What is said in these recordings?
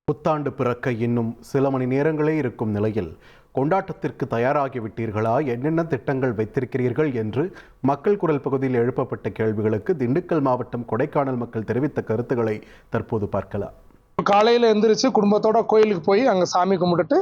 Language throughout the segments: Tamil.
புத்தாண்டு பிறக்க இன்னும் சில மணி நேரங்களே இருக்கும் நிலையில் கொண்டாட்டத்திற்கு தயாராகிவிட்டீர்களா, என்னென்ன திட்டங்கள் வைத்திருக்கிறீர்கள் என்று மக்கள் குரல் பகுதியில் எழுப்பப்பட்ட கேள்விகளுக்கு திண்டுக்கல் மாவட்டம் கொடைக்கானல் மக்கள் தெரிவித்த கருத்துக்களை தற்போது பார்க்கலாம். காலையில் எந்திரிச்சு குடும்பத்தோட கோயிலுக்கு போய் அங்கே சாமி கும்பிட்டுட்டு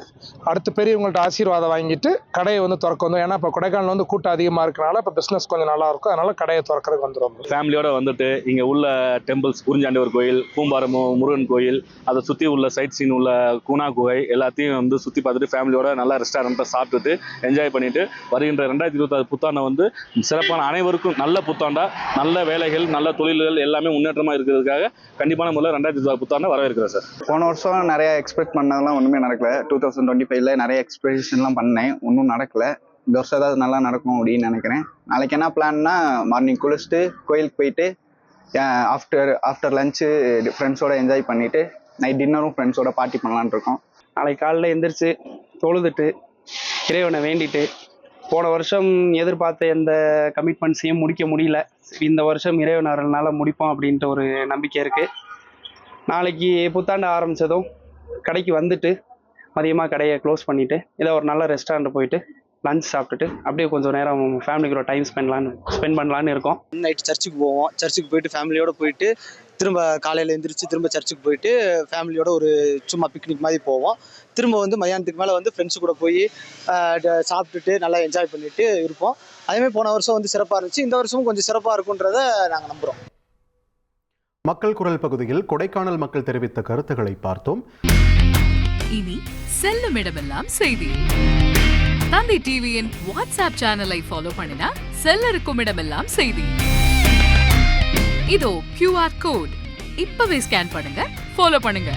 அடுத்து பெரியவங்கள்ட்ட ஆசீர்வாதம் வாங்கிட்டு கடையை திறக்க வந்தோம். ஏன்னா இப்போ கொடைக்கானல் கூட்டம் அதிகமாக இருக்கனால இப்போ பிஸ்னஸ் கொஞ்சம் நல்லா இருக்கும், அதனால கடையை திறக்கிறதுக்கு வந்துடும். ஃபேமிலியோட வந்துட்டு இங்கே உள்ள டெம்பிள்ஸ், குறிஞ்சாண்டவர் கோயில், பூம்பாரம் முருகன் கோயில், அதை சுற்றி உள்ள சைட் சீன் உள்ள கூனா குகை எல்லாத்தையும் சுற்றி பார்த்துட்டு ஃபேமிலியோட நல்லா ரெஸ்டாரண்ட்டை சாப்பிட்டுட்டு என்ஜாய் பண்ணிட்டு வருகின்ற 2026 புத்தாண்டை சிறப்பான அனைவருக்கும் நல்ல புத்தாண்டா, நல்ல வேலைகள், நல்ல தொழில்கள் எல்லாமே முன்னேற்றமாக இருக்கிறதுக்காக கண்டிப்பான முறையில் 2026 புத்தாண்டை வரவேற்கிறேன் சார். போன வருஷம் நிறைய எக்ஸ்பெக்ட் பண்ணதெல்லாம் ஒன்றுமே நடக்கல. 2025 நிறைய எக்ஸ்பெக்டேஷன்லாம் பண்ணேன், ஒன்றும் நடக்கல. இந்த வருஷம் ஏதாவது நல்லா நடக்கும் அப்படின்னு நினைக்கிறேன். நாளைக்கு என்ன பிளான்னா, மார்னிங் குளிச்சுட்டு கோயிலுக்கு போயிட்டு ஆஃப்டர் லஞ்சு ஃப்ரெண்ட்ஸோட என்ஜாய் பண்ணிட்டு நைட் டின்னரும் ஃப்ரெண்ட்ஸோட பார்ட்டி பண்ணலான்னு இருக்கோம். நாளைக்கு காலையில் எந்திரிச்சு தொழுதுட்டு இறைவனை வேண்டிட்டு, போன வருஷம் எதிர்பார்த்த எந்த கமிட்மெண்ட்ஸையும் முடிக்க முடியல, இந்த வருஷம் இறைவன் அருள்னால முடிப்போம் அப்படின்ட்டு ஒரு நம்பிக்கை இருக்குது. நாளைக்கு புத்தாண்டு ஆரம்பித்ததும் கடைக்கு வந்துட்டு மதியமாக கடையை க்ளோஸ் பண்ணிவிட்டு ஏதோ ஒரு நல்ல ரெஸ்டாரண்ட் போயிட்டு லஞ்ச் சாப்பிட்டுட்டு அப்படியே கொஞ்சம் நேரம் ஃபேமிலிக்கூட டைம் ஸ்பெண்ட் பண்ணலான்னு இருக்கோம். நைட்டு சர்ச்சுக்கு போவோம். சர்ச்சுக்கு போயிட்டு ஃபேமிலியோடு போயிட்டு திரும்ப காலையில் எழுந்திரிச்சு திரும்ப சர்ச்சுக்கு போயிட்டு ஃபேமிலியோட ஒரு சும்மா பிக்னிக் மாதிரி போவோம். திரும்ப மதியானத்துக்கு மேலே ஃப்ரெண்ட்ஸு கூட போய் சாப்பிட்டுட்டு நல்லா என்ஜாய் பண்ணிட்டு இருப்போம். அதேமாதிரி போன வருஷம் சிறப்பாக இருந்துச்சு, இந்த வருஷமும் கொஞ்சம் சிறப்பாக இருக்குன்றதை நாங்கள் நம்புகிறோம். மக்கள் குரல் பகுதியில் கொடைக்கானல் மக்கள் தெரிவித்த கருத்துக்களை பார்த்தோம். இனி செல்லும் இடமெல்லாம் செய்தி. தந்தி டிவியின் வாட்ஸ்அப் சேனலை ஃபாலோ பண்ணினா செல்ல இருக்கும் இடமெல்லாம் செய்தி. இதோ QR கோட், இப்பவே ஸ்கேன் பண்ணுங்க, ஃபாலோ பண்ணுங்க.